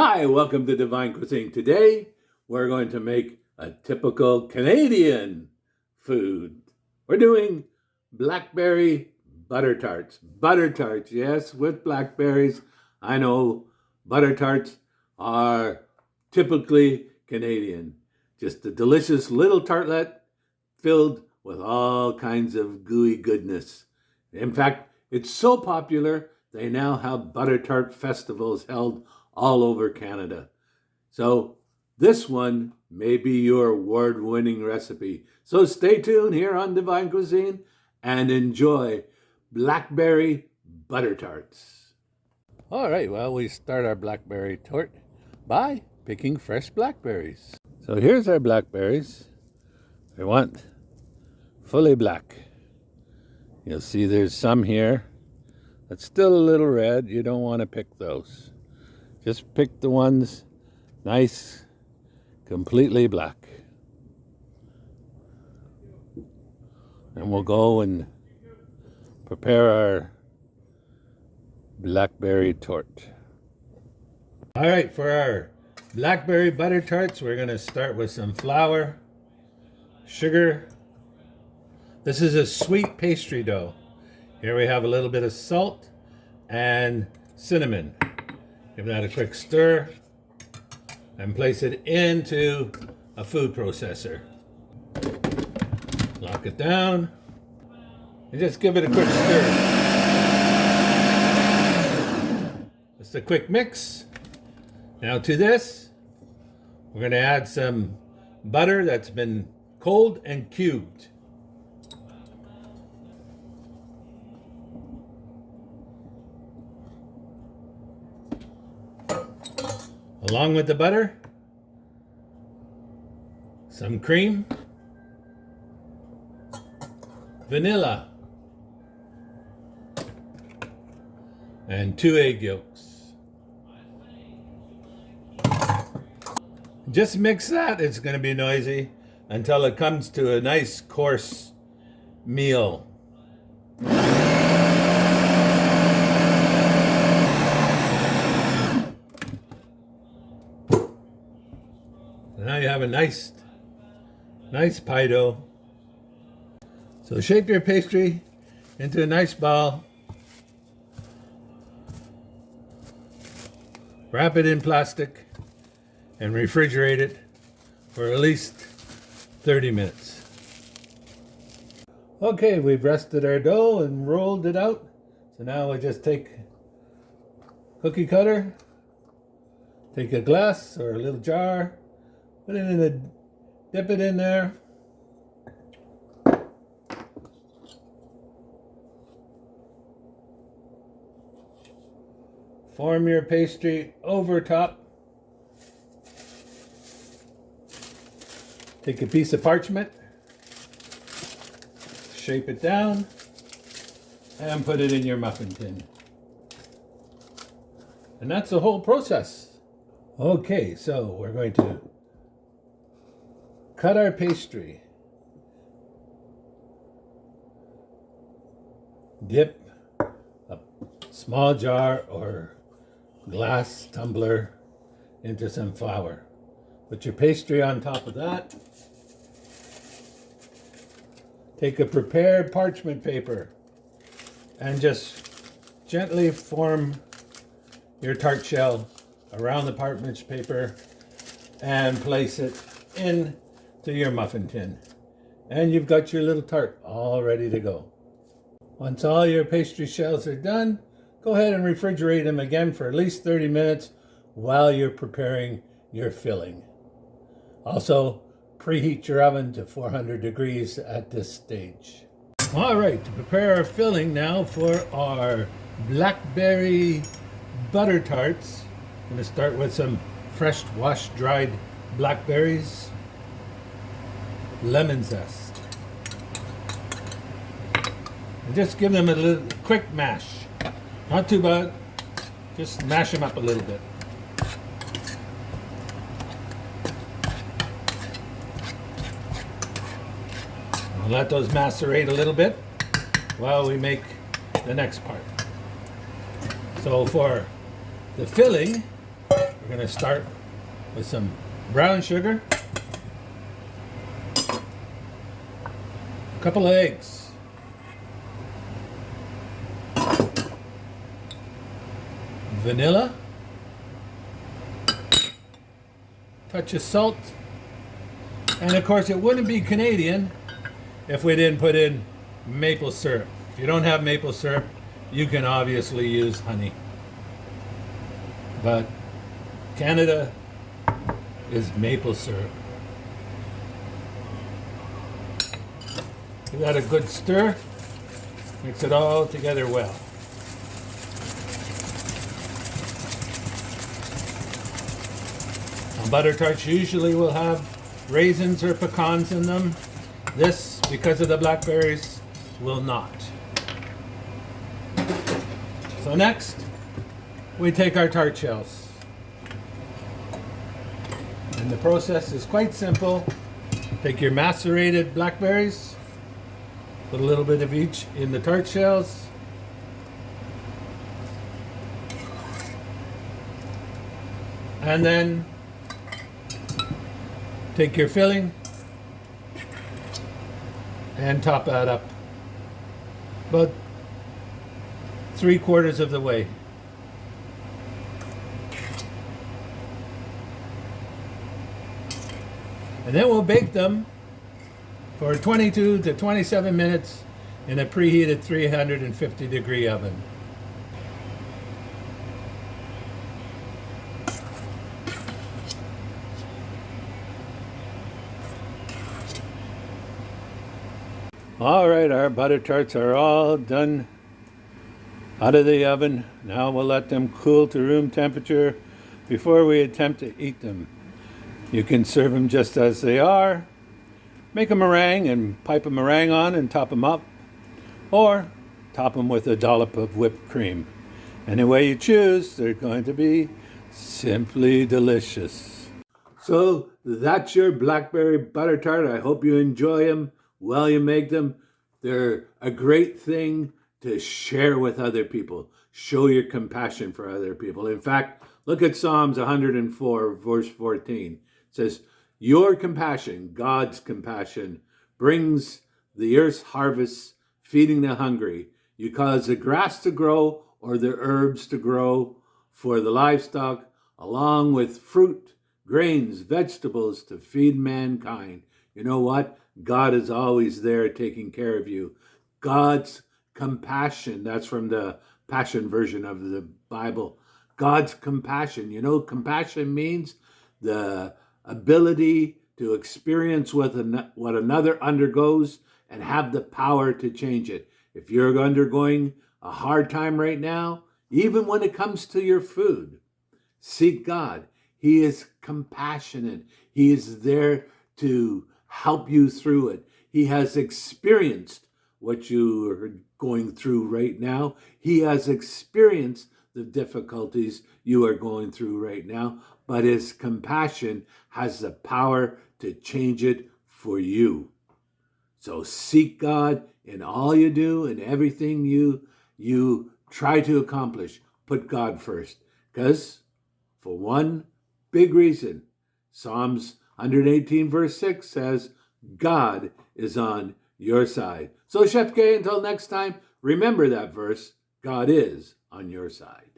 Hi, welcome to Divine Cuisine. Today, we're going to make a typical Canadian food. We're doing Blackberry Buttertarts. Buttertarts, yes, with blackberries. I know Buttertarts are typically Canadian. Just a delicious little tartlet filled with all kinds of gooey goodness. In fact, it's so popular, they now have butter tart festivals held all over Canada. So this one may be your award-winning recipe. So stay tuned here on Divine Cuisine and enjoy Blackberry Buttertarts. All right, well, we start our blackberry tart by picking fresh blackberries. So here's our blackberries. I want fully black. You'll see there's some here that's still a little red. You don't want to pick those. Just pick the ones nice, completely black. And we'll go and prepare our blackberry tart. All right, for our blackberry butter tarts, we're going to start with some flour, sugar. This is a sweet pastry dough. Here we have a little bit of salt and cinnamon. Give that a quick stir and place it into a food processor. Lock it down and just give it a quick stir. Just a quick mix. Now to this, we're going to add some butter that's been cold and cubed. Along with the butter, some cream, vanilla, and 2 egg yolks. Just mix that, it's going to be noisy, until it comes to a nice coarse meal. Now you have a nice pie dough. So shape your pastry into a nice ball. Wrap it in plastic and refrigerate it for at least 30 minutes. Okay, we've rested our dough and rolled it out. So now we just take cookie cutter, take a glass or a little jar, put it in dip it in there. Form your pastry over top. Take a piece of parchment, shape it down, and put it in your muffin tin. And that's the whole process. Okay, so we're going to cut our pastry. Dip a small jar or glass tumbler into some flour. Put your pastry on top of that. Take a prepared parchment paper and just gently form your tart shell around the parchment paper and place it in to your muffin tin. And you've got your little tart all ready to go. Once all your pastry shells are done, go ahead and refrigerate them again for at least 30 minutes while you're preparing your filling. Also, preheat your oven to 400 degrees at this stage. All right, to prepare our filling now for our blackberry butter tarts, I'm going to start with some fresh washed dried blackberries, lemon zest, and just give them a little quick mash. Not too bad, just mash them up a little bit. And let those macerate a little bit while we make the next part. So for the filling, we're We're going to start with some brown sugar, a couple of eggs, vanilla, touch of salt, and of course it wouldn't be Canadian if we didn't put in maple syrup. If you don't have maple syrup, you can obviously use honey. But Canada is maple syrup. Give that a good stir. Mix it all together well. Now, butter tarts usually will have raisins or pecans in them. This, because of the blackberries, will not. So next, we take our tart shells. And the process is quite simple. Take your macerated blackberries, put a little bit of each in the tart shells. And then take your filling and top that up about 3/4 of the way. And then we'll bake them for 22 to 27 minutes in a preheated 350-degree oven. All right, our butter tarts are all done out of the oven. Now we'll let them cool to room temperature before we attempt to eat them. You can serve them just as they are, make a meringue and pipe a meringue on and top them up, or top them with a dollop of whipped cream. Any way you choose, they're going to be simply delicious. So that's your Blackberry Butter Tart. I hope you enjoy them while you make them. They're a great thing to share with other people. Show your compassion for other people. In fact, look at Psalms 104, verse 14. It says, your compassion, God's compassion, brings the earth's harvest, feeding the hungry. You cause the grass to grow or the herbs to grow for the livestock, along with fruit, grains, vegetables to feed mankind. You know what? God is always there taking care of you. God's compassion, that's from the Passion version of the Bible. God's compassion. You know, compassion means the ability to experience what another undergoes and have the power to change it. If you're undergoing a hard time right now, even when it comes to your food, seek God. He is compassionate. He is there to help you through it. He has experienced what you are going through right now. He has experienced the difficulties you are going through right now, but his compassion has the power to change it for you. So seek God in all you do and everything you try to accomplish. Put God first, because for one big reason, Psalms 118 verse 6 says, God is on your side. So Chef K, until next time, remember that verse, God is on your side.